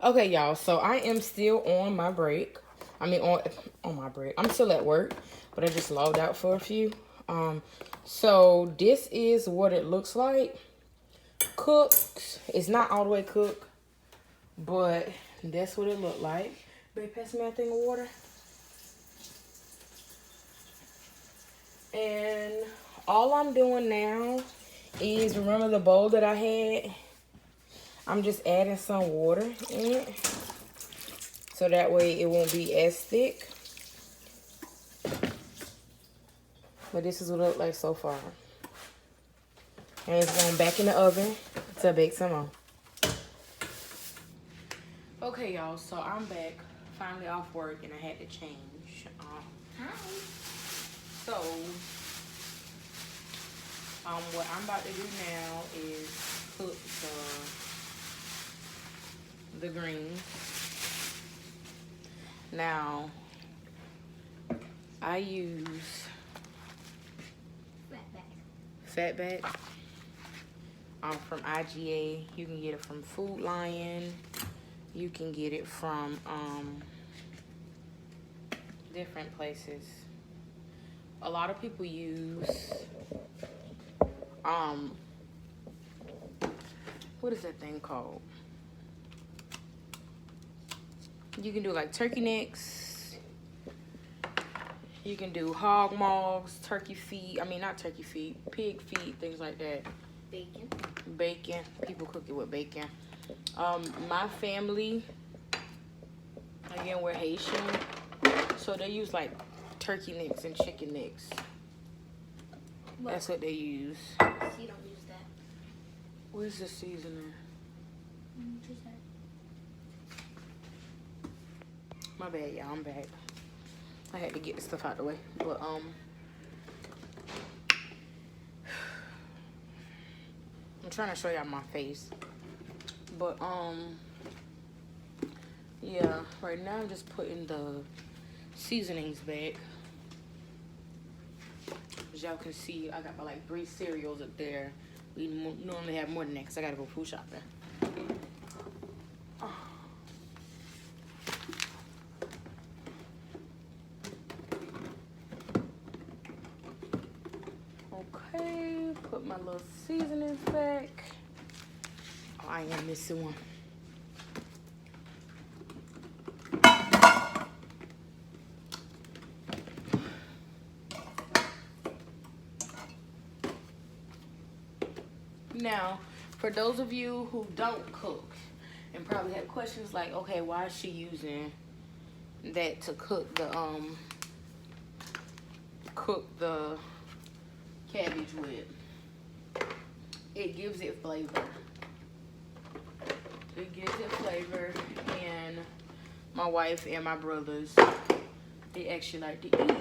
Okay, y'all. So I am still on my break. I mean, on my break. I'm still at work, but I just logged out for a few. So this is what it looks like. Cooked. It's not all the way cooked, but that's what it looked like. Babe, pass me that thing of water. And all I'm doing now is, remember the bowl that I had? I'm just adding some water in it, so that way it won't be as thick. But this is what it looks like so far. And it's going back in the oven to bake some more. Okay, y'all, so I'm back finally off work and I had to change. Hi. So, what I'm about to do now is cook the greens. Now, I use fatback from IGA. You can get it from Food Lion. You can get it from different places. A lot of people use what is that thing called? You can do like turkey necks. You can do hog maws, turkey feet. I mean, not turkey feet, pig feet, things like that. Bacon. Bacon. People cook it with bacon. My family, again, we're Haitian, so they use like turkey necks and chicken necks. What? That's what they use. So you don't use that. Where's the seasoning? Just that. My bad, y'all. I'm back. I had to get this stuff out the way, but I'm trying to show y'all my face, but yeah. Right now, I'm just putting the seasonings back. As y'all can see, I got my like 3 cereals up there. We normally have more than that because I gotta go food shopping. Okay, put my little seasonings back. Oh, I am missing one. Now, for those of you who don't cook and probably have questions like, okay, why is she using that to cook the cabbage with? It gives it flavor. It gives it flavor, and my wife and my brothers, they actually like to eat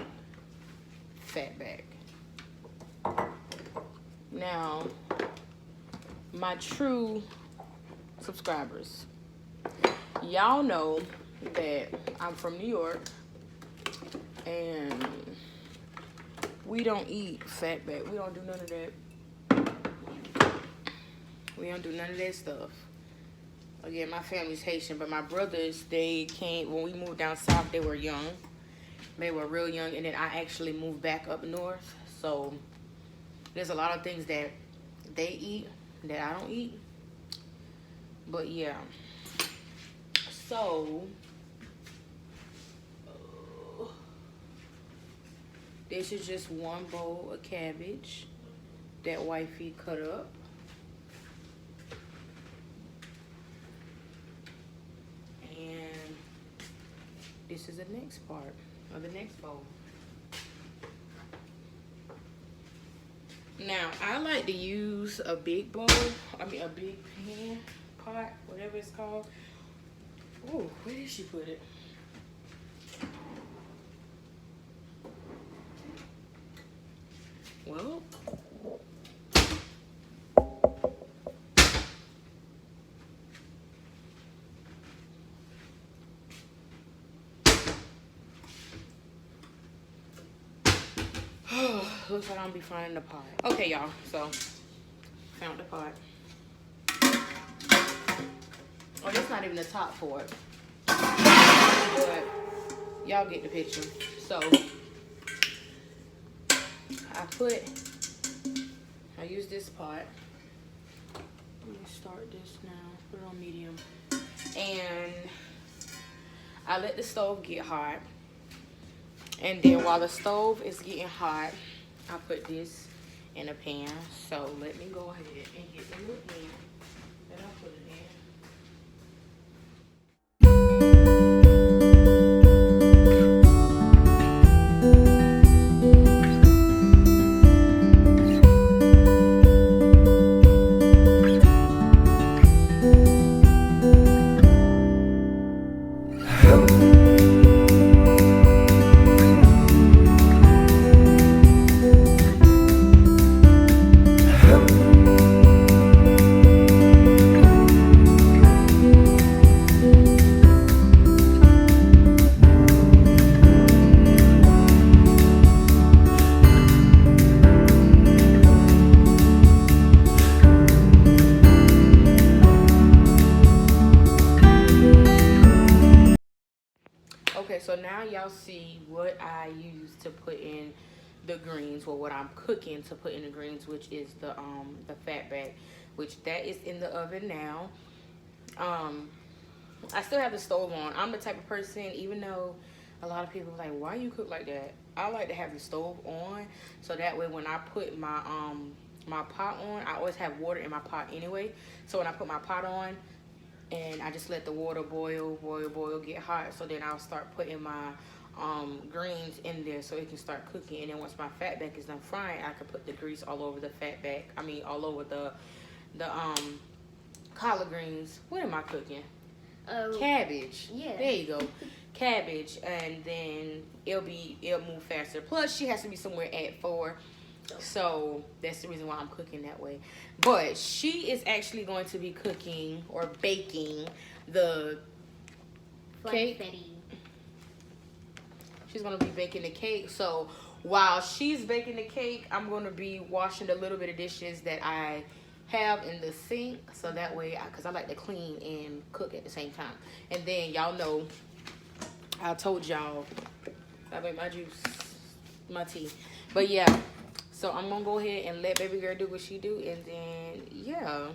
fatback. Now, my true subscribers, y'all know that I'm from New York and we don't eat fatback. We don't do none of that. We don't do none of that stuff. Again, my family's Haitian, but my brothers, they came, when we moved down south, they were young. They were real young, and then I actually moved back up north. So there's a lot of things that they eat that I don't eat. But yeah. So this is just one bowl of cabbage that wifey cut up. And this is the next part of the next bowl. Now, I like to use a big bowl, a big pan, pot, whatever it's called. Oh, where did she put it? Well, looks like I'm gonna be finding the pot. Okay, y'all, so found the pot. Oh, that's not even the top for it. But y'all get the picture. So I use this pot. Let me start this now. Put it on medium. And I let the stove get hot. And then while the stove is getting hot, I put this in a pan. So let me go ahead and get the lid in. And I'll put it in. Okay, so now y'all see what I use to put in the greens, or what I'm cooking to put in the greens, which is the fatback, which that is in the oven now. I still have the stove on. I'm the type of person, even though a lot of people are like, why you cook like that? I like to have the stove on, so that way when I put my my pot on, I always have water in my pot anyway. So when I put my pot on, and I just let the water boil, get hot. So then I'll start putting my greens in there so it can start cooking. And then once my fatback is done frying, I can put the grease all over the fatback. I mean, all over the collard greens. What am I cooking? Cabbage. Yeah. There you go. Cabbage, and then it'll move faster. Plus, she has to be somewhere at 4. So that's the reason why I'm cooking that way. But she is actually going to be cooking or baking the cake. She's going to be baking the cake. So while she's baking the cake, I'm going to be washing the little bit of dishes that I have in the sink. So that way, because I like to clean and cook at the same time. And then y'all know, I told y'all, I make my juice, my tea. But yeah. So I'm going to go ahead and let baby girl do what she do, and then, yeah.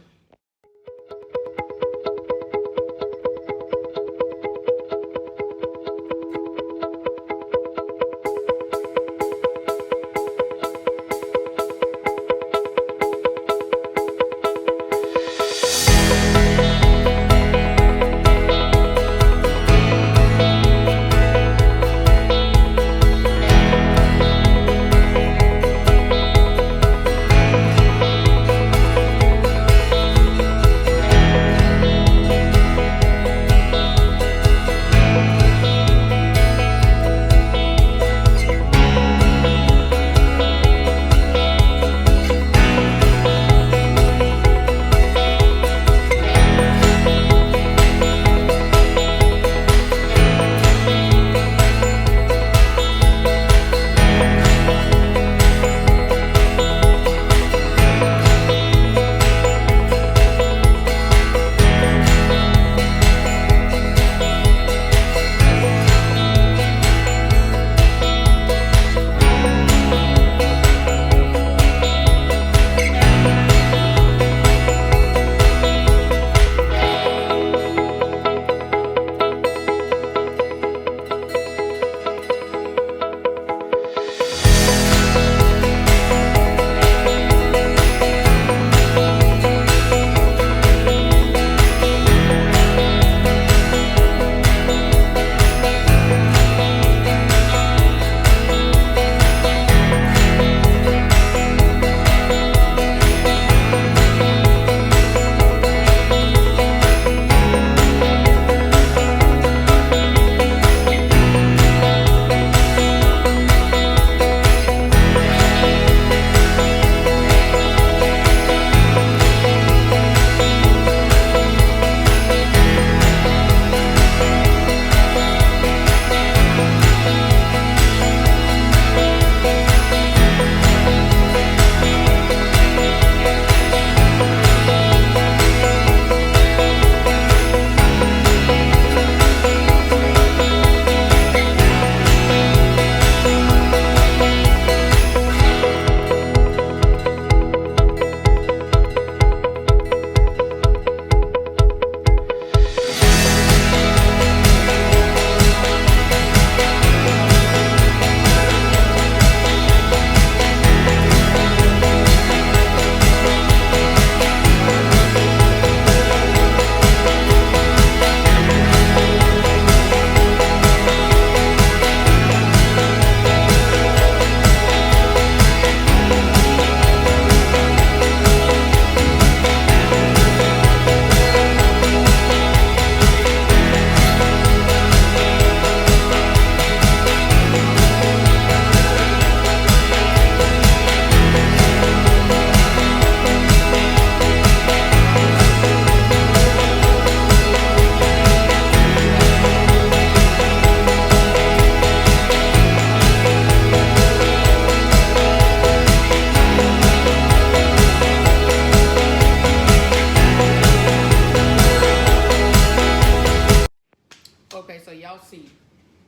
so y'all see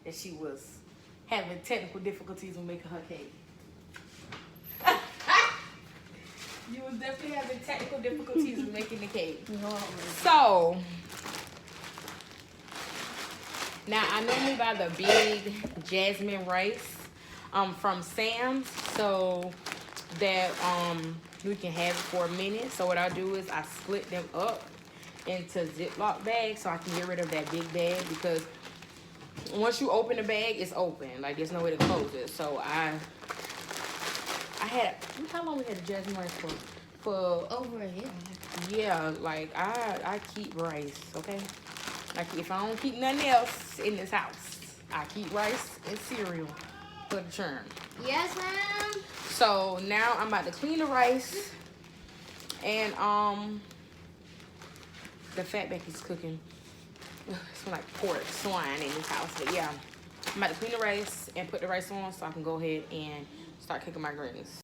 that she was having technical difficulties with making her cake. You was definitely having technical difficulties with making the cake. So now I normally buy the big jasmine rice from Sam's, so that we can have it for a minute. So what I do is I split them up into Ziploc bags so I can get rid of that big bag, because once you open the bag, it's open. Like, there's no way to close it. So I had, how long we had the jasmine rice for? For Over a year. yeah, like I keep rice, okay? Like, if I don't keep nothing else in this house, I keep rice and cereal for the churn. Yes, ma'am. So now I'm about to clean the rice, and the fatback is cooking. It smells like pork, swine in this house, but yeah. I'm about to clean the rice and put the rice on so I can go ahead and start cooking my greens.